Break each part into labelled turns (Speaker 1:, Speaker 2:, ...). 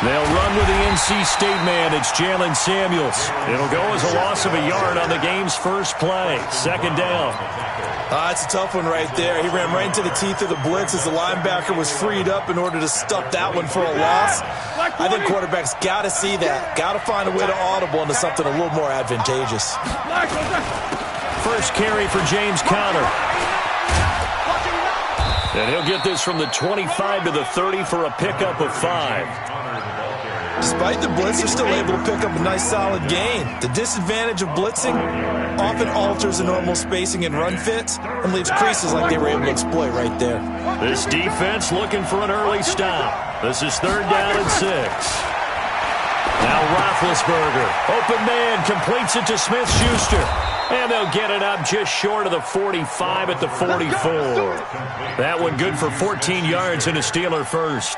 Speaker 1: They'll run with the NC State man. It's Jalen Samuels. It'll go as a loss of a yard on the game's first play. Second down.
Speaker 2: It's a tough one right there. He ran right into the teeth of the blitz as the linebacker was freed up in order to stuff that one for a loss. I think quarterbacks got to see that. Got to find a way to audible into something a little more advantageous.
Speaker 1: First carry for James Conner. And he'll get this from the 25 to the 30 for a pickup of 5.
Speaker 2: Despite the blitz, they're still able to pick up a nice solid gain. The disadvantage of blitzing often alters the normal spacing and run fits and leaves creases like they were able to exploit right there.
Speaker 1: This defense looking for an early stop. This is 3rd down and 6. Now Roethlisberger. Open man completes it to Smith-Schuster. And they'll get it up just short of the 45 at the 44. That one good for 14 yards and a Steeler first.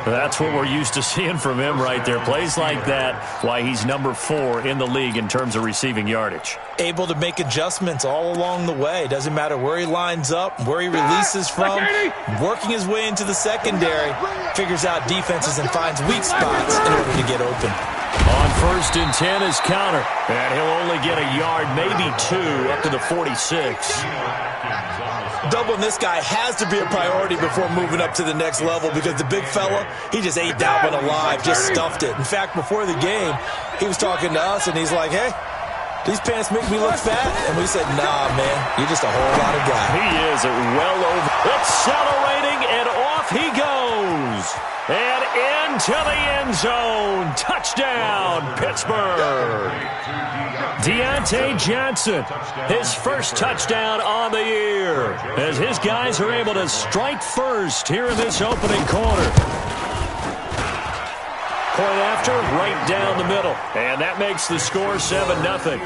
Speaker 1: That's what we're used to seeing from him right there. Plays like that, why he's number 4 in the league in terms of receiving yardage.
Speaker 2: Able to make adjustments all along the way. Doesn't matter where he lines up, where he releases from. Working his way into the secondary. Figures out defenses and finds weak spots in order to get open.
Speaker 1: On 1st and 10 is Conner. And he'll only get a yard, maybe 2, up to the 46.
Speaker 2: Doubling this guy has to be a priority before moving up to the next level because the big fella, he just ate that one alive, just stuffed it. In fact, before the game, he was talking to us, and he's like, hey, these pants make me look fat? And we said, nah, man, you're just a whole lot of guy.
Speaker 1: He is well over. Accelerating, and off he goes. And into the end zone. Touchdown, Pittsburgh. Deontay Johnson, his first touchdown on the year, as his guys are able to strike first here in this opening quarter. Point after, right down the middle. And that makes the score 7-0.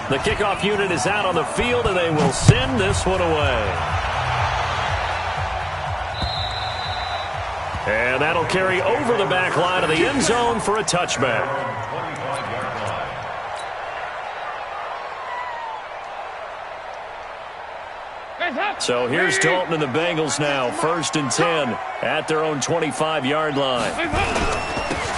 Speaker 1: The kickoff unit is out on the field, and they will send this one away. And that'll carry over the back line of the end zone for a touchback. So here's Dalton and the Bengals now. 1st and 10 at their own 25-yard line.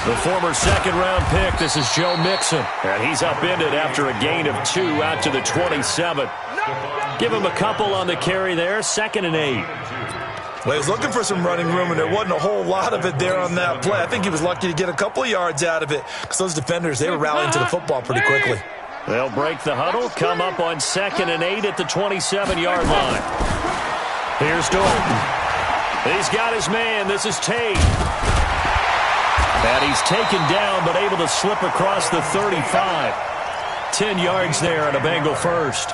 Speaker 1: The former second-round pick, this is Joe Mixon. And he's upended after a gain of 2 out to the 27. Give him a couple on the carry there. 2nd and 8.
Speaker 2: Well, he was looking for some running room, and there wasn't a whole lot of it there on that play. I think he was lucky to get a couple of yards out of it because those defenders, they were rallying to the football pretty quickly.
Speaker 1: They'll break the huddle, come up on 2nd and 8 at the 27-yard line. Here's Dalton. He's got his man. This is Tate. And he's taken down but able to slip across the 35. 10 yards there on a Bengal first.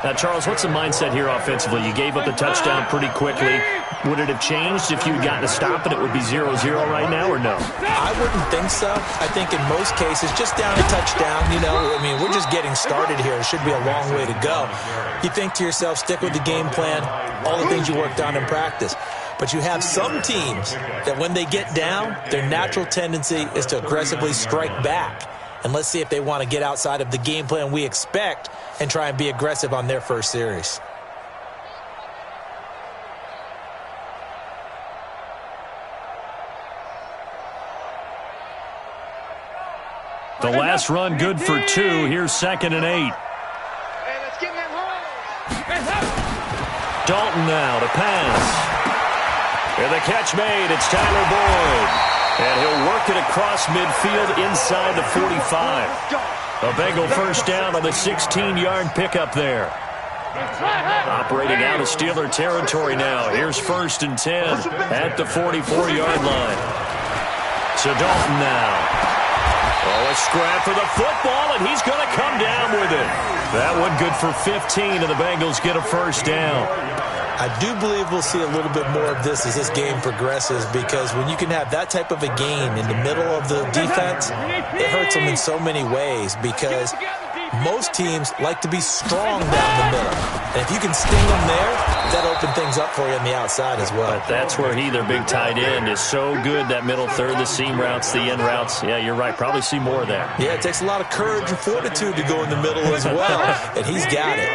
Speaker 1: Now, Charles, what's the mindset here offensively? You gave up the touchdown pretty quickly. Would it have changed if you had gotten a stop and it would be 0-0 right now, or no?
Speaker 2: I wouldn't think so. I think in most cases, just down a touchdown, you know, I mean, we're just getting started here. It should be a long way to go. You think to yourself, stick with the game plan, all the things you worked on in practice. But you have some teams that when they get down, their natural tendency is to aggressively strike back. And let's see if they want to get outside of the game plan we expect and try and be aggressive on their first series.
Speaker 1: The last run good for 2. Here's 2nd and 8. Dalton now to pass. And the catch made. It's Tyler Boyd. And he'll work it across midfield inside the 45. A Bengal first down on the 16-yard pickup there. Operating out of Steeler territory now. Here's 1st and 10 at the 44-yard line. So Dalton now. Oh, a scrap for the football, and he's going to come down with it. That one good for 15, and the Bengals get a first down.
Speaker 2: I do believe we'll see a little bit more of this as this game progresses, because when you can have that type of a gain in the middle of the defense, it hurts them in so many ways, because most teams like to be strong down the middle. And if you can sting them there, that opens things up for you on the outside as well.
Speaker 1: But that's where their big tight end, is so good, that middle third, the seam routes, the end routes. Yeah, you're right. Probably see more of that.
Speaker 2: Yeah, it takes a lot of courage and fortitude to go in the middle as well, and he's got it.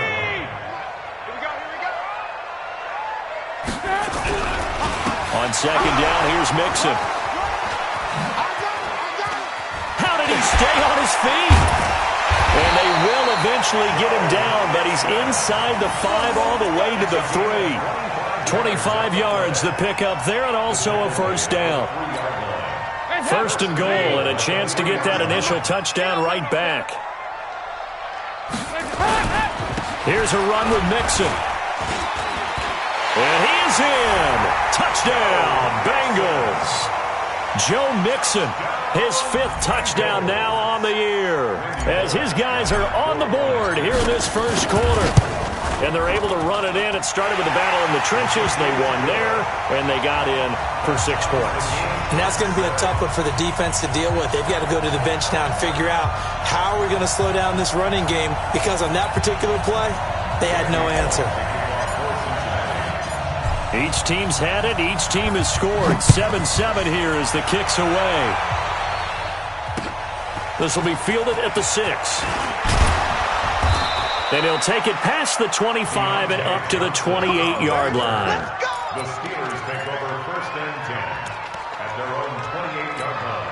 Speaker 1: On second down, here's Mixon. How did he stay on his feet? And they will eventually get him down, but he's inside the 5 all the way to the 3. 25 yards the pickup there, and also a first down. First and goal, and a chance to get that initial touchdown right back. Here's a run with Mixon. And he is in. Touchdown, Bengals. Joe Mixon, his 5th touchdown now on the year, as his guys are on the board here in this first quarter. And they're able to run it in. It started with a battle in the trenches. They won there, and they got in for 6 points.
Speaker 2: And that's going to be a tough one for the defense to deal with. They've got to go to the bench now and figure out how we're going to slow down this running game, because on that particular play, they had no answer.
Speaker 1: Each team's had it. Each team has scored. 7-7 here as the kick's away. This will be fielded at the 6. And he'll take it past the 25 and up to the 28-yard line.
Speaker 3: The Steelers take over first and 10 at their own 28-yard line.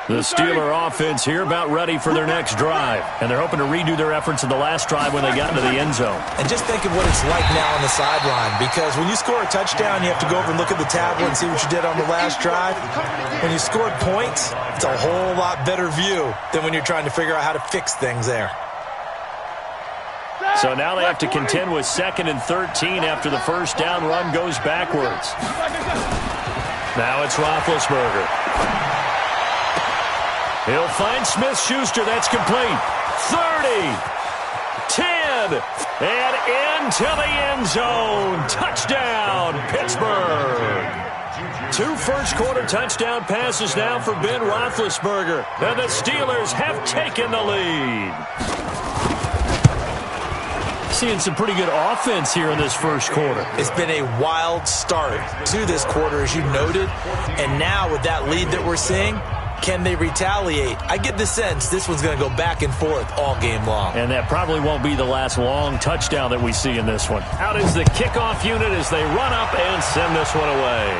Speaker 1: The Steeler offense here about ready for their next drive. And they're hoping to redo their efforts in the last drive when they got into the end zone.
Speaker 2: And just think of what it's like now on the sideline, because when you score a touchdown, you have to go over and look at the tablet and see what you did on the last drive. When you scored points, it's a whole lot better view than when you're trying to figure out how to fix things there.
Speaker 1: So now they have to contend with 2nd and 13 after the first down run goes backwards. Now it's Roethlisberger. He'll find Smith-Schuster. That's complete. 30, 10, and into the end zone. Touchdown, Pittsburgh. 2 first-quarter touchdown passes now for Ben Roethlisberger. And the Steelers have taken the lead. Seeing some pretty good offense here in this first quarter.
Speaker 2: It's been a wild start to this quarter, as you noted. And now with that lead that we're seeing, can they retaliate? I get the sense this one's going to go back and forth all game long.
Speaker 1: And that probably won't be the last long touchdown that we see in this one. Out is the kickoff unit as they run up and send this one away.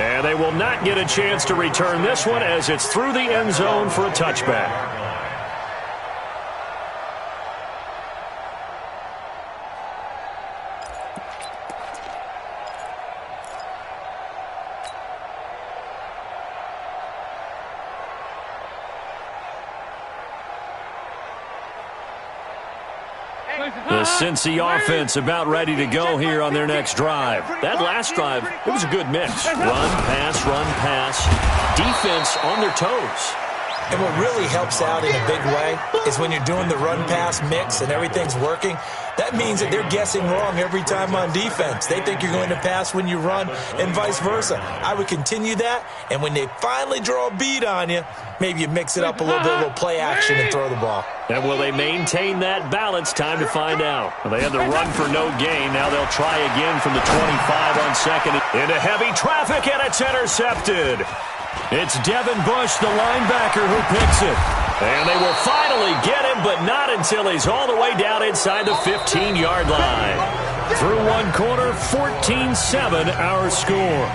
Speaker 1: And they will not get a chance to return this one as it's through the end zone for a touchback. The Cincy offense about ready to go here on their next drive. That last drive, it was a good mix. Run, pass, defense on their toes.
Speaker 2: And what really helps out in a big way is when you're doing the run-pass mix and everything's working, that means that they're guessing wrong every time on defense. They think you're going to pass when you run and vice versa. I would continue that, and when they finally draw a beat on you, maybe you mix it up a little bit, a little play action and throw the ball.
Speaker 1: And will they maintain that balance? Time to find out. Well, they had the run for no gain. Now they'll try again from the 25 on second. Into heavy traffic, and it's intercepted. It's Devin Bush, the linebacker, who picks it. And they will finally get him, but not until he's all the way down inside the 15-yard line. Through one quarter, 14-7 our score.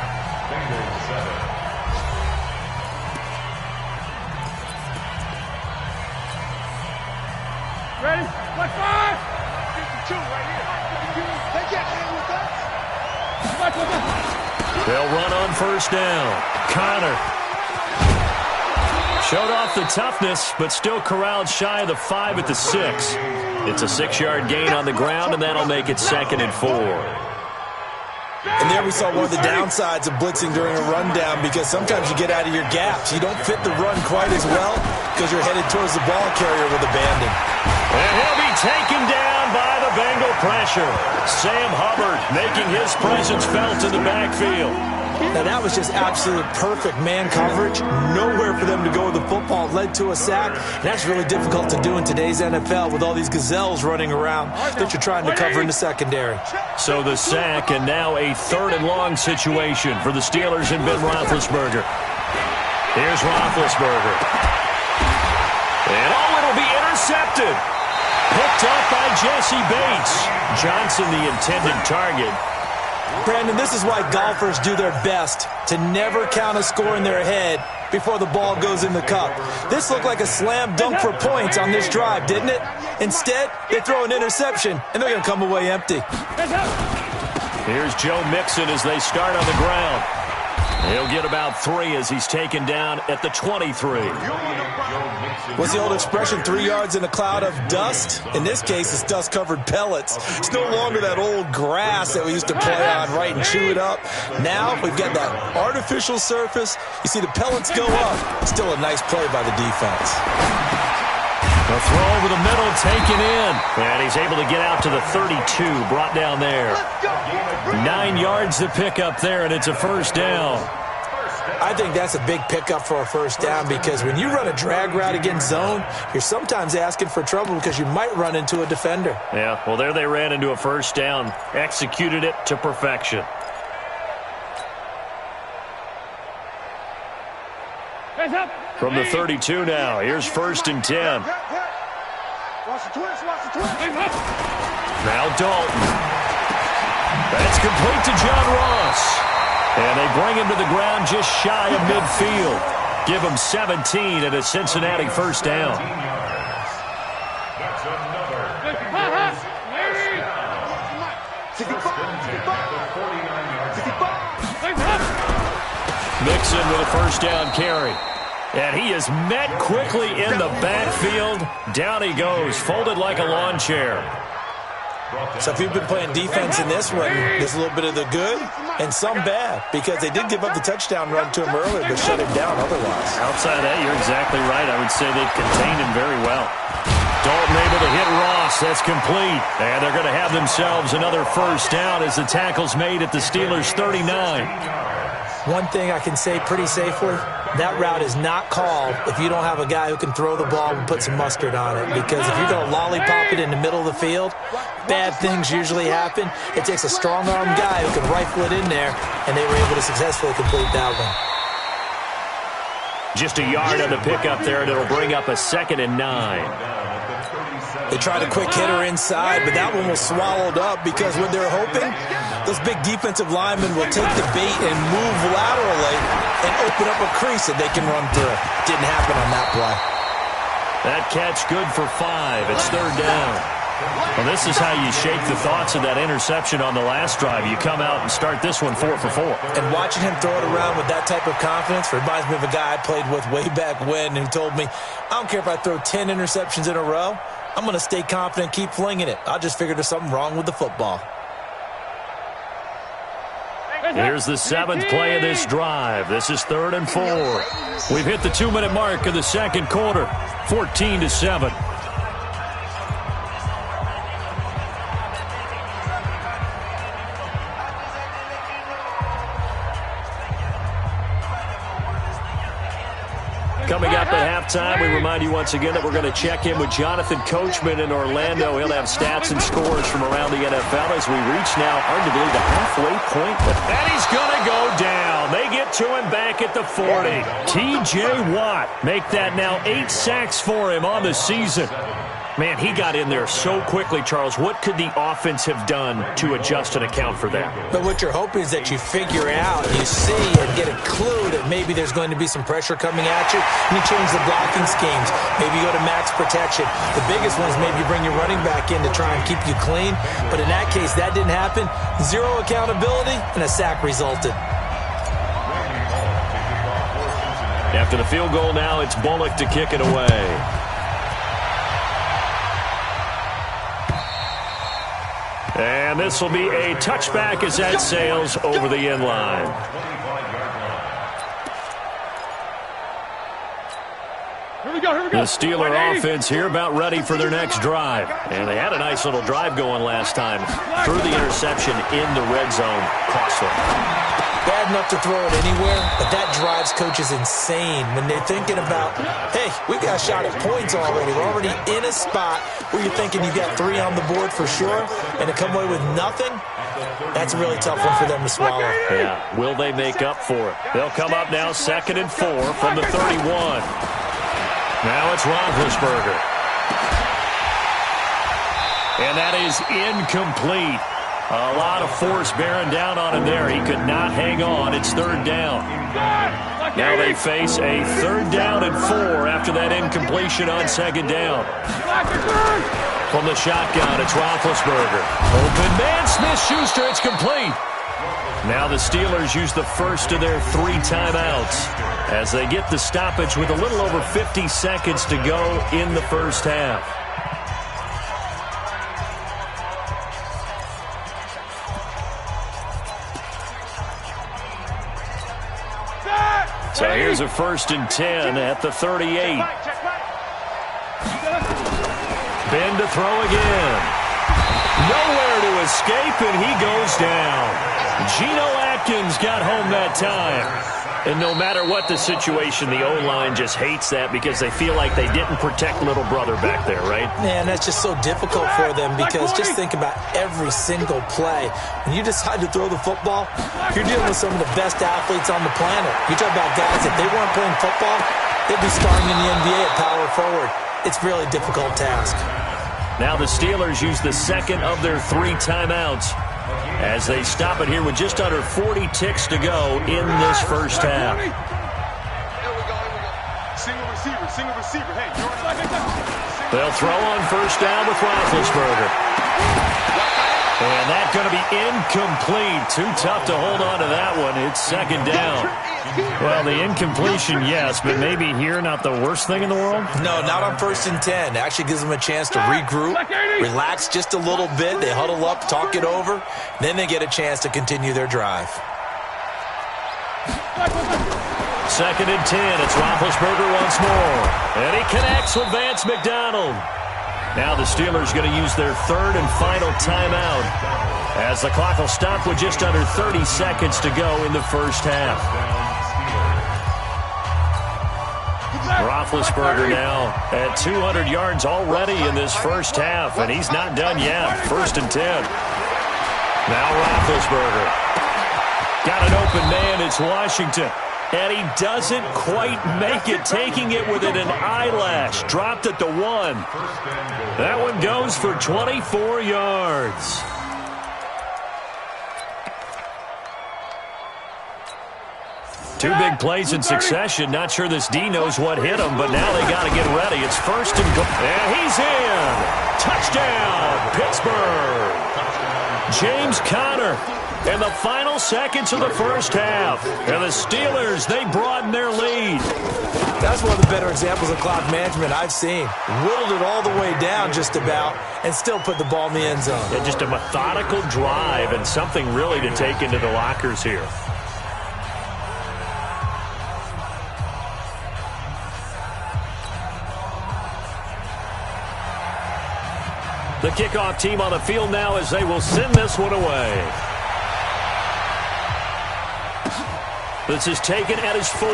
Speaker 4: Ready? Like 5. 52 right here. They can't hang with that.
Speaker 1: They'll run on first down. Connor showed off the toughness, but still corralled shy of the 5 at the 6. It's a 6-yard gain on the ground, and that'll make it 2nd and 4.
Speaker 2: And there we saw one of the downsides of blitzing during a rundown, because sometimes you get out of your gaps. You don't fit the run quite as well because you're headed towards the ball carrier with abandon.
Speaker 1: And he'll be taken down by the Bengal pressure. Sam Hubbard making his presence felt in the backfield.
Speaker 2: Now, that was just absolute perfect man coverage. Nowhere for them to go with the football. Led to a sack. And that's really difficult to do in today's NFL with all these gazelles running around that you're trying to cover in the secondary.
Speaker 1: So the sack, and now a 3rd and long situation for the Steelers and Ben Roethlisberger. Here's Roethlisberger. And it'll be intercepted. Picked up by Jesse Bates. Johnson, the intended target.
Speaker 2: Brandon, this is why golfers do their best to never count a score in their head before the ball goes in the cup. This looked like a slam dunk for points on this drive, didn't it? Instead, they throw an interception, and they're going to come away empty.
Speaker 1: Here's Joe Mixon as they start on the ground. He'll get about 3 as he's taken down at the 23.
Speaker 2: What's the old expression, 3 yards in a cloud of dust? In this case, it's dust-covered pellets. It's no longer that old grass that we used to play on, right, and chew it up. Now we've got that artificial surface. You see the pellets go up. Still a nice play by the defense.
Speaker 1: A throw over the middle, taken in. And he's able to get out to the 32, brought down there. 9 yards to pick up there, and it's a first down.
Speaker 2: I think that's a big pickup for a first down because when you run a drag route against zone, you're sometimes asking for trouble because you might run into a defender.
Speaker 1: Yeah, well, there they ran into a first down. Executed it to perfection. From the 32 now, here's 1st and 10. Now Dalton. That's complete to John Ross. And they bring him to the ground just shy of midfield. Give him 17 and a Cincinnati first down.
Speaker 3: That's another.
Speaker 1: Mixon with a first down carry. And he is met quickly in the backfield. Down he goes, folded like a lawn chair.
Speaker 2: So if you've been playing defense in this one, there's a little bit of the good and some bad because they did give up the touchdown run to him earlier but shut him down otherwise.
Speaker 1: Outside of that, you're exactly right. I would say they've contained him very well. Dalton able to hit Ross. That's complete. And they're going to have themselves another first down as the tackle's made at the Steelers' 39.
Speaker 2: One thing I can say pretty safely, that route is not called if you don't have a guy who can throw the ball and put some mustard on it. Because if you're going to lollipop it in the middle of the field, bad things usually happen. It takes a strong-armed guy who can rifle it in there, and they were able to successfully complete that one.
Speaker 1: Just a yard on the pickup there, and it'll bring up a 2nd and 9.
Speaker 2: They tried a quick hitter inside, but that one was swallowed up because what they're hoping, those big defensive linemen will take the bait and move laterally and open up a crease that they can run through. Didn't happen on that play.
Speaker 1: That catch good for 5. It's 3rd down. Well, this is how you shake the thoughts of that interception on the last drive. You come out and start this one 4 for 4.
Speaker 2: And watching him throw it around with that type of confidence reminds me of a guy I played with way back when who told me, I don't care if I throw 10 interceptions in a row. I'm going to stay confident, keep flinging it. I just figured there's something wrong with the football.
Speaker 1: Here's the 7th play of this drive. This is 3rd and 4. We've hit the 2-minute mark of the second quarter. 14-7. Coming up at halftime, we remind you once again that we're going to check in with Jonathan Coachman in Orlando. He'll have stats and scores from around the NFL as we reach now, hard to believe, the halfway point. And he's going to go down. They get to him back at the 40. T.J. Watt make that now 8 sacks for him on the season. Man, he got in there so quickly, Charles. What could the offense have done to adjust and account for that?
Speaker 2: But what you're hoping is that you figure out, you see, and get a clue that maybe there's going to be some pressure coming at you, and you change the blocking schemes. Maybe you go to max protection. The biggest one is maybe you bring your running back in to try and keep you clean. But in that case, that didn't happen. 0 accountability, and a sack resulted.
Speaker 1: After the field goal now, it's Bullock to kick it away. And this will be a touchback as that sails over the end line.
Speaker 4: Here we go.
Speaker 1: The Steeler offense here about ready for their next drive. And they had a nice little drive going last time. Threw the interception in the red zone. Costly.
Speaker 2: Bad enough to throw it anywhere, but that drives coaches insane when they're thinking about, hey, we got a shot at points already. We're already in a spot where you're thinking you got 3 on the board for sure, and to come away with nothing, that's a really tough one for them to swallow.
Speaker 1: Yeah, will they make up for it? They'll come up now 2nd and 4 from the 31. Now it's Roethlisberger. And that is incomplete. A lot of force bearing down on him there. He could not hang on. It's third down. Now they face a third down and 4 after that incompletion on second down. From the shotgun, it's Roethlisberger. Open man, Smith-Schuster, it's complete. Now the Steelers use the first of their 3 timeouts as they get the stoppage with a little over 50 seconds to go in the first half. So here's a 1st and 10 at the 38. Ben to throw again. Nowhere to escape, and he goes down. Geno Atkins got home that time. And no matter what the situation, the O-line just hates that because they feel like they didn't protect little brother back there, right?
Speaker 2: Man, that's just so difficult for them because just think about every single play. When you decide to throw the football, you're dealing with some of the best athletes on the planet. You talk about guys, if they weren't playing football, they'd be starting in the NBA at power forward. It's a really difficult task.
Speaker 1: Now the Steelers use the second of their 3 timeouts as they stop it here with just under 40 ticks to go in this first half.
Speaker 4: Here we go. Single receiver. Hey,
Speaker 1: they'll throw on first down with Roethlisberger. And that's going to be incomplete. Too tough to hold on to that one. It's second down. Well, the incompletion, yes, but maybe here not the worst thing in the world?
Speaker 2: No, not on 1st and 10. It actually gives them a chance to regroup, relax just a little bit. They huddle up, talk it over. Then they get a chance to continue their drive.
Speaker 1: 2nd and 10. It's Roethlisberger once more. And he connects with Vance McDonald. Now the Steelers going to use their 3rd and final timeout as the clock will stop with just under 30 seconds to go in the first half. Roethlisberger now at 200 yards already in this first half, and he's not done yet. 1st and 10. Now Roethlisberger. Got an open man. It's Washington. And he doesn't quite make it, taking it within an eyelash. Dropped at the 1. That one goes for 24 yards. Two big plays in succession. Not sure this D knows what hit him, but now they got to get ready. It's 1st and goal. And he's in. Touchdown, Pittsburgh. James Conner. In the final seconds of the first half. And the Steelers, they broaden their lead.
Speaker 2: That's one of the better examples of clock management I've seen. Whittled it all the way down just about and still put the ball in the end zone.
Speaker 1: Yeah, just a methodical drive and something really to take into the lockers here. The kickoff team on the field now as they will send this one away. This is taken at his 4.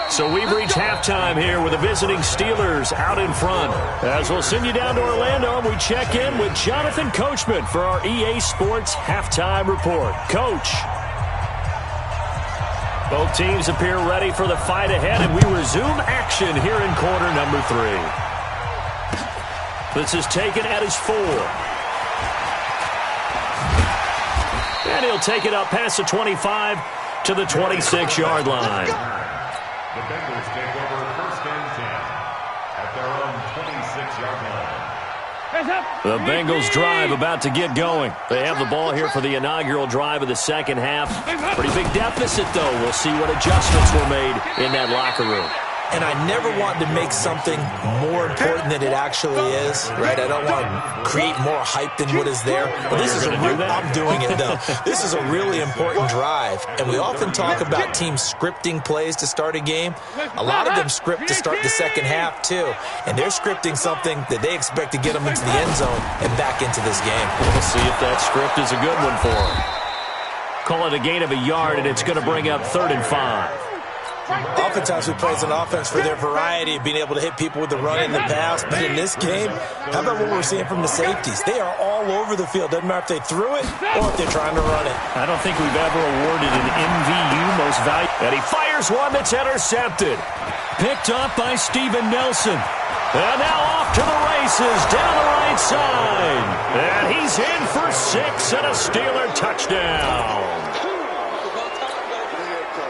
Speaker 1: So we've reached halftime here with the visiting Steelers out in front. As we'll send you down to Orlando, we check in with Jonathan Coachman for our EA Sports Halftime Report. Coach. Both teams appear ready for the fight ahead, and we resume action here in quarter number 3. This is taken at his 4. And he'll take it up past the 25 to the 26-yard line.
Speaker 3: The Bengals take over 1st and 10 at their own 26-yard line.
Speaker 1: The Bengals drive about to get going. They have the ball here for the inaugural drive of the second half. Pretty big deficit, though. We'll see what adjustments were made in that locker room.
Speaker 2: And I never want to make something more important than it actually is, right? I don't want to create more hype than what is there. But this is I'm doing it, though. This is a really important drive. And we often talk about teams scripting plays to start a game. A lot of them script to start the second half, too. And they're scripting something that they expect to get them into the end zone and back into this game.
Speaker 1: We'll see if that script is a good one for them. Call it a gain of a yard, and it's going to bring up 3rd and 5.
Speaker 2: Oftentimes we play as an offense for their variety of being able to hit people with the run and the pass. But in this game, how about what we're seeing from the safeties? They are all over the field. Doesn't matter if they threw it or if they're trying to run it.
Speaker 1: I don't think we've ever awarded an MVU most valuable. And he fires one that's intercepted. Picked up by Steven Nelson. And now off to the races down the right side. And he's in for 6 and a Steeler touchdown.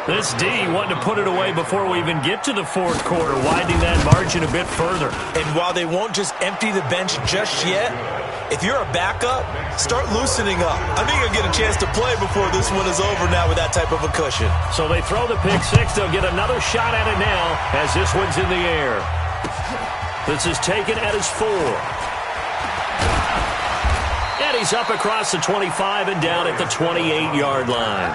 Speaker 1: This D wanted to put it away before we even get to the fourth quarter, widening that margin a bit further.
Speaker 2: And while they won't just empty the bench just yet, if you're a backup, start loosening up. I think you'll get a chance to play before this one is over now with that type of a cushion.
Speaker 1: So they throw the pick six. They'll get another shot at it now as this one's in the air. This is taken at his 4. And he's up across the 25 and down at the 28-yard line.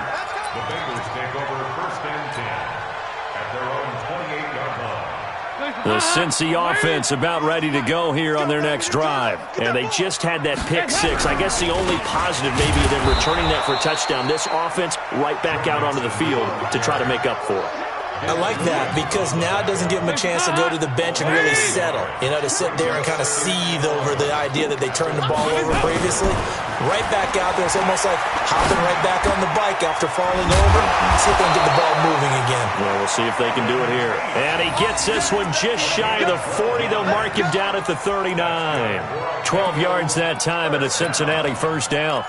Speaker 3: The Bengals take over first and 10 at their own 28-yard line.
Speaker 1: The Cincy offense about ready to go here on their next drive. And they just had that pick six. I guess the only positive maybe them returning that for a touchdown. This offense right back out onto the field to try to make up for it.
Speaker 2: I like that because now it doesn't give them a chance to go to the bench and really settle. You know, to sit there and kind of seethe over the idea that they turned the ball over previously. Right back out there. It's almost like hopping right back on the bike after falling over. See if they can get the ball moving again.
Speaker 1: Well, we'll see if they can do it here. And he gets this one just shy of the 40. They'll mark him down at the 39. 12 yards that time and a Cincinnati first down.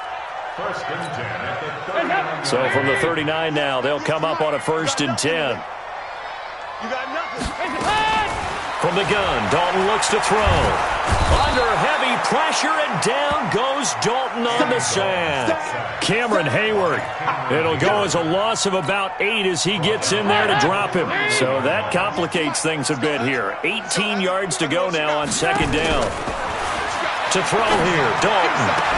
Speaker 3: First and 10 at the 39.
Speaker 1: So from the 39 now, they'll come up on a first and 10.
Speaker 4: You got nothing.
Speaker 1: From the gun, Dalton looks to throw. Under heavy pressure, and down goes Dalton on the sack. Cameron Hayward. It'll go as a loss of about 8 as he gets in there to drop him. So that complicates things a bit here. 18 yards to go now on second down. To throw here, Dalton.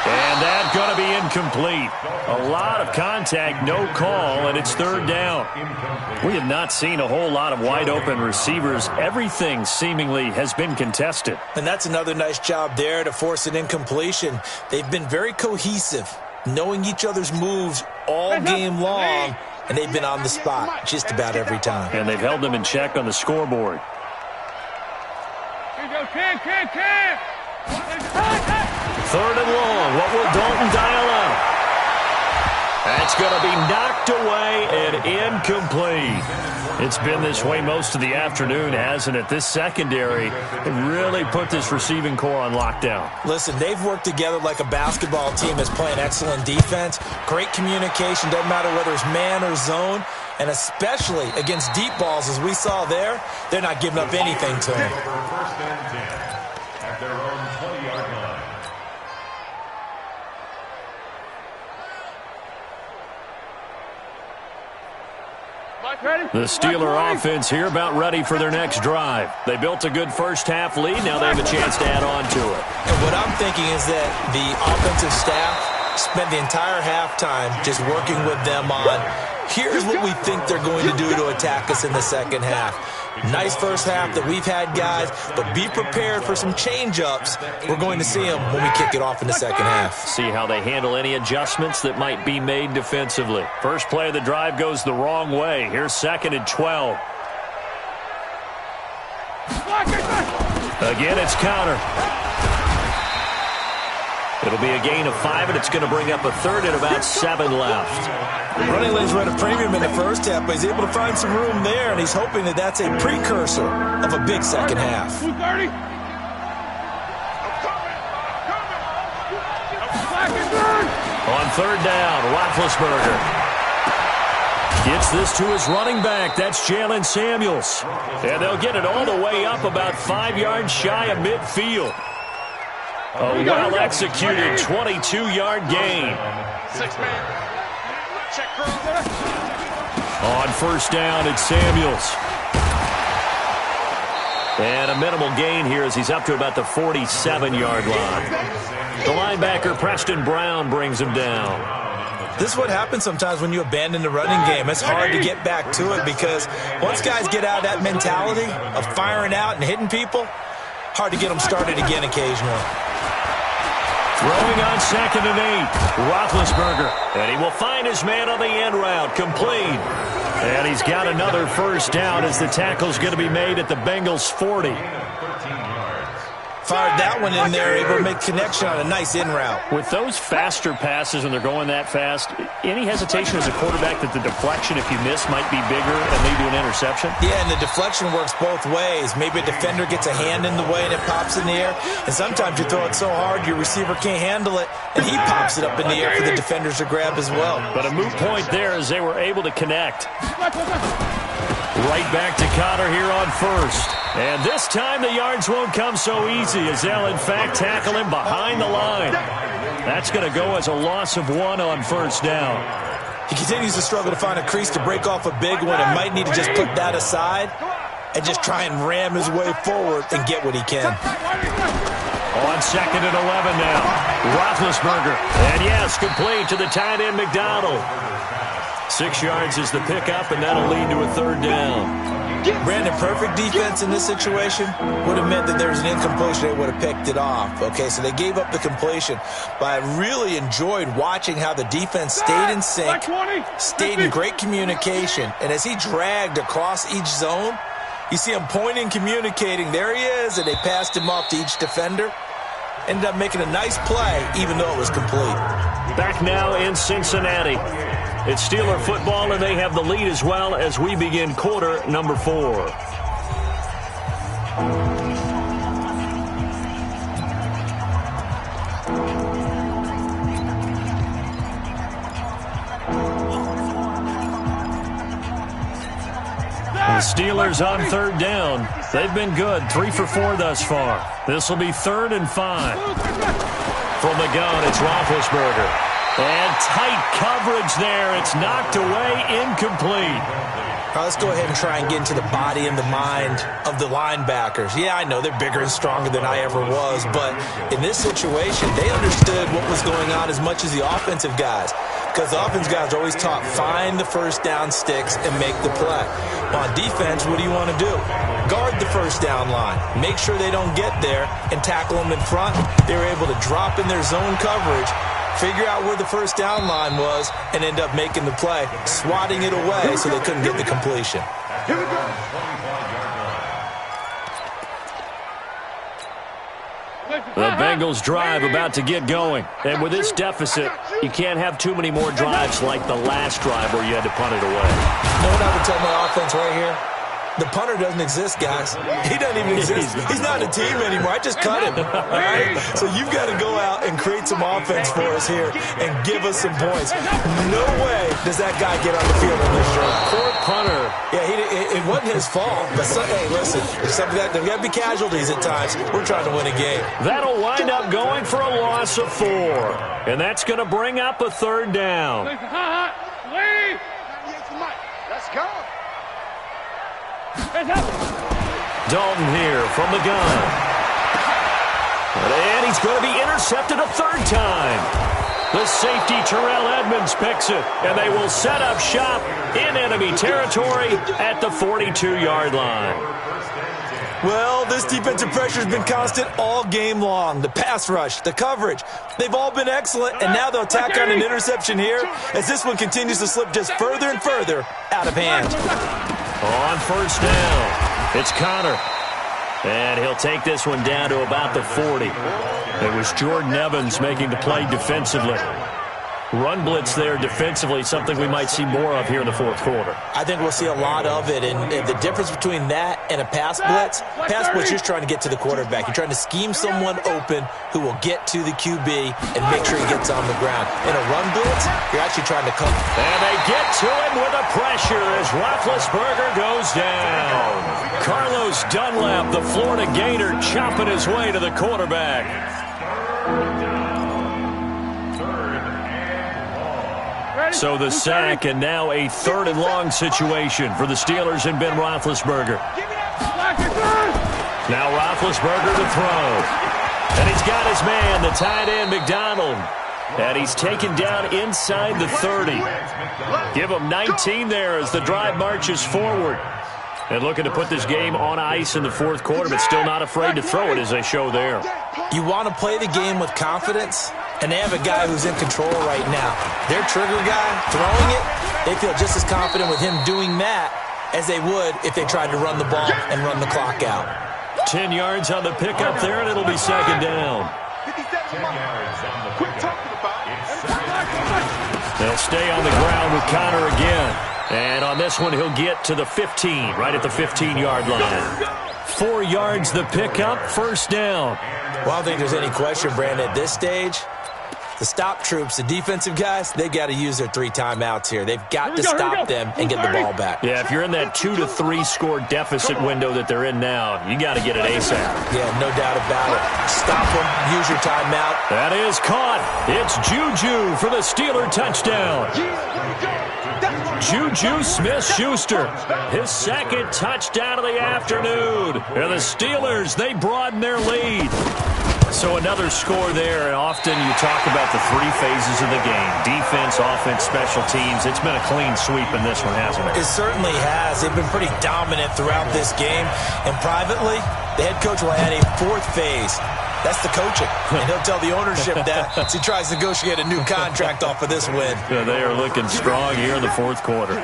Speaker 1: And that's going to be incomplete. A lot of contact, no call, and it's third down. We have not seen a whole lot of wide-open receivers. Everything seemingly has been contested.
Speaker 2: And that's another nice job there to force an incompletion. They've been very cohesive, knowing each other's moves all game long, and they've been on the spot just about every time.
Speaker 1: And they've held them in check on the scoreboard. Third and long. What will Dalton dial up? That's going to be knocked away and incomplete. It's been this way most of the afternoon, hasn't it? This secondary really put this receiving core on lockdown.
Speaker 2: Listen, they've worked together like a basketball team that's playing excellent defense. Great communication, doesn't matter whether it's man or zone. And especially against deep balls, as we saw there, they're not giving up anything to them.
Speaker 3: First and 10 at their own 20-yard line.
Speaker 1: The Steeler offense here about ready for their next drive. They built a good first-half lead. Now they have a chance to add on to it.
Speaker 2: And what I'm thinking is that the offensive staff spent the entire halftime just working with them on, here's what we think they're going to do to attack us in the second half. Nice first half that we've had, guys, but be prepared for some change-ups. We're going to see them when we kick it off in the second half.
Speaker 1: See how they handle any adjustments that might be made defensively. First play of the drive goes the wrong way. Here's second and 12. Again, it's counter. It'll be a gain of 5, and it's going to bring up a third and about 7 left.
Speaker 2: Running lanes were at a premium in the first half, but he's able to find some room there, and he's hoping that that's a precursor of a big second half.
Speaker 1: On third down, Roethlisberger gets this to his running back. That's Jalen Samuels. And they'll get it all the way up about 5 yards shy of midfield. A well-executed 22-yard gain. On first down, it's Samuels. And a minimal gain here as he's up to about the 47-yard line. The linebacker, Preston Brown, brings him down.
Speaker 2: This is what happens sometimes when you abandon the running game. It's hard to get back to it because once guys get out of that mentality of firing out and hitting people, hard to get them started again occasionally.
Speaker 1: Throwing on second and 8, Roethlisberger. And he will find his man on the end route, complete. And he's got another first down as the tackle's going to be made at the Bengals' 40.
Speaker 2: fired that one in there, able to make connection on a nice in route.
Speaker 1: With those faster passes when they're going that fast, any hesitation as a quarterback that the deflection, if you miss, might be bigger and lead to an interception?
Speaker 2: Yeah, and the deflection works both ways. Maybe a defender gets a hand in the way and it pops in the air, and sometimes you throw it so hard your receiver can't handle it, and he pops it up in the air for the defenders to grab as well.
Speaker 1: But a moot point there as they were able to connect. Right back to Connor here on first. And this time the yards won't come so easy as they'll, in fact, tackle him behind the line. That's going to go as a loss of 1 on first down.
Speaker 2: He continues to struggle to find a crease to break off a big one and might need to just put that aside and just try and ram his way forward and get what he can.
Speaker 1: On 2nd and 11 now. Roethlisberger. And yes, complete to the tight end McDonald. 6 yards is the pickup, and that'll lead to a 3rd down.
Speaker 2: Brandon, perfect defense in this situation would have meant that there was an incompletion. They would have picked it off. Okay, so they gave up the completion. But I really enjoyed watching how the defense stayed in sync, stayed in great communication. And as he dragged across each zone, you see him pointing, communicating. There he is, and they passed him off to each defender. Ended up making a nice play, even though it was complete.
Speaker 1: Back now in Cincinnati. It's Steeler football, and they have the lead as well as we begin quarter number 4. The Steelers on 3rd down. They've been good, 3 for 4 thus far. This will be 3rd and 5. From the gun, it's Roethlisberger. And tight coverage there. It's knocked away, incomplete.
Speaker 2: Now let's go ahead and try and get into the body and the mind of the linebackers. Yeah, I know they're bigger and stronger than I ever was, but in this situation, they understood what was going on as much as the offensive guys. Because the offensive guys are always taught, find the first down sticks and make the play. On defense, what do you want to do? Guard the first down line. Make sure they don't get there and tackle them in front. They were able to drop in their zone coverage, figure out where the first down line was, and end up making the play, swatting it away so they couldn't get the completion.
Speaker 3: Here we go.
Speaker 1: The Bengals drive about to get going. And with this deficit, you can't have too many more drives like the last drive where you had to punt it away.
Speaker 2: You know what I would tell my offense right here? The punter doesn't exist, guys. He doesn't even exist. He's not a team anymore. I just cut him. All right? So you've got to go out and create some offense for us here and give us some points. No way does that guy get on the field in this drive.
Speaker 1: Poor punter.
Speaker 2: Yeah, it wasn't his fault. But hey, listen, there's got to be casualties at times. We're trying to win a game.
Speaker 1: That'll wind up going for a loss of 4. And that's going to bring up a 3rd down.
Speaker 4: Let's go.
Speaker 1: Dalton here from the gun. And he's going to be intercepted a 3rd time. The safety, Terrell Edmonds, picks it. And they will set up shop in enemy territory at the 42-yard line.
Speaker 2: Well, this defensive pressure has been constant all game long. The pass rush, the coverage, they've all been excellent, and now they'll tack on an interception here as this one continues to slip just further and further out of hand.
Speaker 1: On 1st down, it's Connor. And he'll take this one down to about the 40. It was Jordan Evans making the play defensively. Run blitz there defensively, something we might see more of here in the 4th quarter.
Speaker 2: I think we'll see a lot of it, and the difference between that and a pass blitz is just trying to get to the quarterback. You're trying to scheme someone open who will get to the QB and make sure he gets on the ground. In a run blitz, you're actually trying to cover.
Speaker 1: And they get to him with a pressure as Roethlisberger goes down. Carlos Dunlap, the Florida Gator, chopping his way to the quarterback. So the sack, and now a 3rd and long situation for the Steelers and Ben Roethlisberger. Now Roethlisberger to throw. And he's got his man, the tight end, McDonald. And he's taken down inside the 30. Give him 19 there as the drive marches forward. And looking to put this game on ice in the 4th quarter, but still not afraid to throw it as they show there.
Speaker 2: You want to play the game with confidence, and they have a guy who's in control right now. Their trigger guy throwing it, they feel just as confident with him doing that as they would if they tried to run the ball and run the clock out.
Speaker 1: 10 yards on the pickup there, and it'll be second down.
Speaker 3: 10 yards on the pickup.
Speaker 1: They'll stay on the ground with Connor again. And on this one, he'll get to the 15, right at the 15-yard line. 4 yards the pickup, first down.
Speaker 2: Well, I don't think there's any question, Brandon, at this stage. The stop troops, the defensive guys, they got to use their 3 timeouts here. They've got to stop them and get the ball back.
Speaker 1: Yeah, if you're in that 2 to 3 score deficit window that they're in now, you got to get it ASAP.
Speaker 2: Yeah, no doubt about it. Stop them, use your timeout.
Speaker 1: That is caught. It's Juju for the Steeler touchdown. Juju Smith-Schuster, his second touchdown of the afternoon. And the Steelers, they broaden their lead. So another score there, and often you talk about the 3 phases of the game. Defense, offense, special teams. It's been a clean sweep in this one, hasn't it?
Speaker 2: It certainly has. They've been pretty dominant throughout this game. And privately, the head coach will add a 4th phase. That's the coaching. And he'll tell the ownership that as he tries to negotiate a new contract off of this win.
Speaker 1: Yeah, they are looking strong here in the 4th quarter.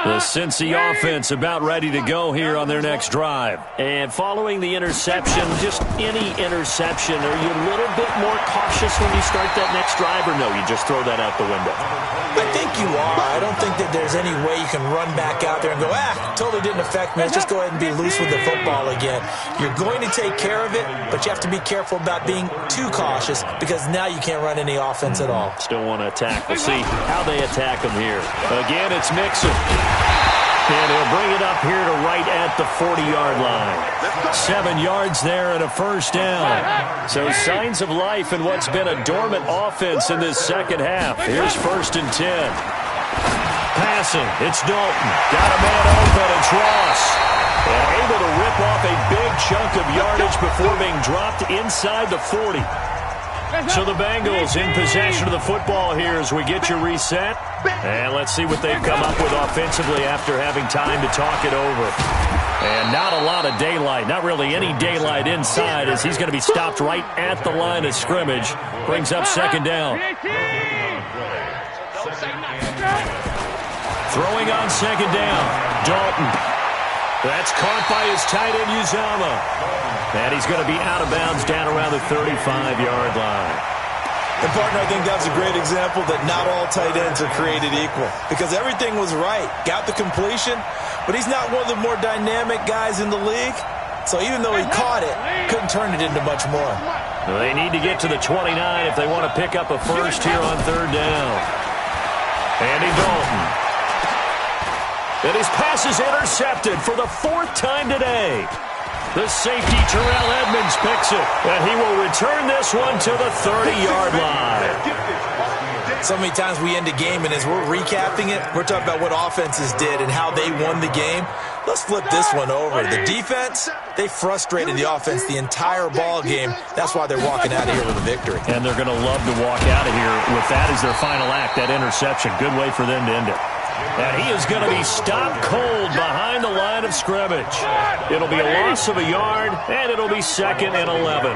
Speaker 1: The Cincy offense about ready to go here on their next drive. And following the interception, just any interception, are you a little bit more cautious when you start that next drive, or no, you just throw that out the window?
Speaker 2: I think you are. I don't think that there's any way you can run back out there and go, totally didn't affect me. Let's just go ahead and be loose with the football again. You're going to take care of it, but you have to be careful about being too cautious because now you can't run any offense at all.
Speaker 1: Still want to attack. We'll see how they attack them here. Again, it's Mixon. And he'll bring it up here to right at the 40-yard line. 7 yards there and a first down. So signs of life in what's been a dormant offense in this second half. Here's 1st and 10. Passing, it's Dalton. Got a man open, it's Ross. And able to rip off a big chunk of yardage before being dropped inside the 40. So the Bengals in possession of the football here as we get you reset. And let's see what they've come up with offensively after having time to talk it over. And not a lot of daylight, not really any daylight inside as he's going to be stopped right at the line of scrimmage. Brings up second down. Throwing on second down, Dalton. That's caught by his tight end, Uzomah. And he's going to be out of bounds down around the 35-yard line.
Speaker 2: And, partner, I think that's a great example that not all tight ends are created equal because everything was right. Got the completion, but he's not one of the more dynamic guys in the league. So even though he caught it, couldn't turn it into much more.
Speaker 1: Well, they need to get to the 29 if they want to pick up a first here on 3rd down. Andy Dalton. And his pass is intercepted for the 4th time today. The safety, Terrell Edmonds, picks it, and he will return this one to the 30-yard line.
Speaker 2: So many times we end a game, and as we're recapping it, we're talking about what offenses did and how they won the game. Let's flip this one over. The defense, they frustrated the offense the entire ball game. That's why they're walking out of here with a victory.
Speaker 1: And they're going to love to walk out of here with that as their final act, that interception. Good way for them to end it. And he is going to be stopped cold behind the line of scrimmage. It'll be a loss of a yard, and it'll be 2nd and 11.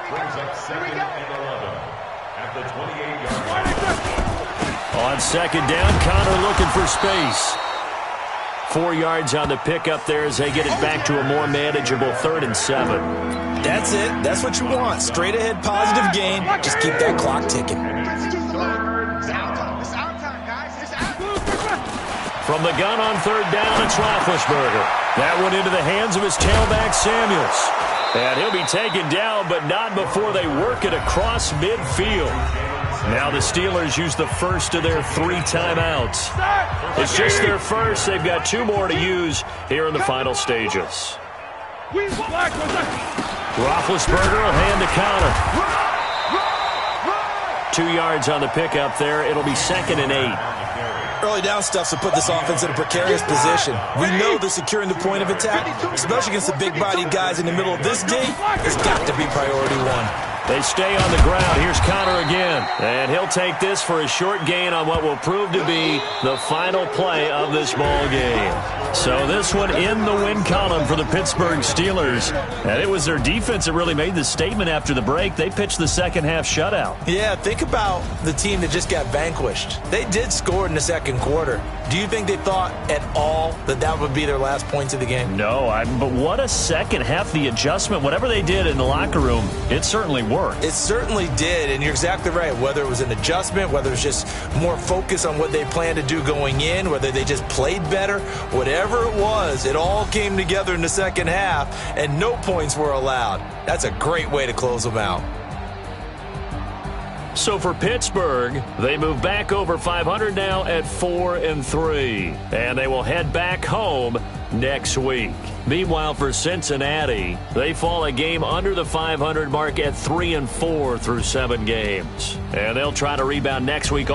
Speaker 3: Brings up 2nd and 11 at the 28-yard line.
Speaker 1: On second down, Connor looking for space. 4 yards on the pickup there as they get it back to a more manageable 3rd and 7.
Speaker 2: That's it. That's what you want. Straight ahead, positive gain. Just keep that clock ticking.
Speaker 1: From the gun on 3rd down, it's Roethlisberger. That one into the hands of his tailback, Samuels. And he'll be taken down, but not before they work it across midfield. Now the Steelers use the first of their 3 timeouts. It's just their first. They've got 2 more to use here in the final stages. Roethlisberger will hand to Connor. 2 yards on the pickup there. It'll be 2nd and 8.
Speaker 2: Early down stuff to put this offense in a precarious position. We know that securing the point of attack, especially against the big-bodied guys in the middle of this game, has got to be priority 1.
Speaker 1: They stay on the ground. Here's Connor again. And he'll take this for a short gain on what will prove to be the final play of this ball game. So this one in the win column for the Pittsburgh Steelers. And it was their defense that really made the statement after the break. They pitched the second half shutout.
Speaker 2: Yeah, think about the team that just got vanquished. They did score in the second quarter. Do you think they thought at all that that would be their last points of the game?
Speaker 1: No, but what a second half. The adjustment, whatever they did in the locker room, it certainly worked.
Speaker 2: It certainly did, and you're exactly right. Whether it was an adjustment, whether it was just more focus on what they planned to do going in, whether they just played better, whatever it was, it all came together in the second half, and no points were allowed. That's a great way to close them out.
Speaker 1: So for Pittsburgh, they move back over 500 now at 4-3. And they will head back home next week. Meanwhile, for Cincinnati, they fall a game under the 500 mark at 3-4 through 7 games. And they'll try to rebound next week.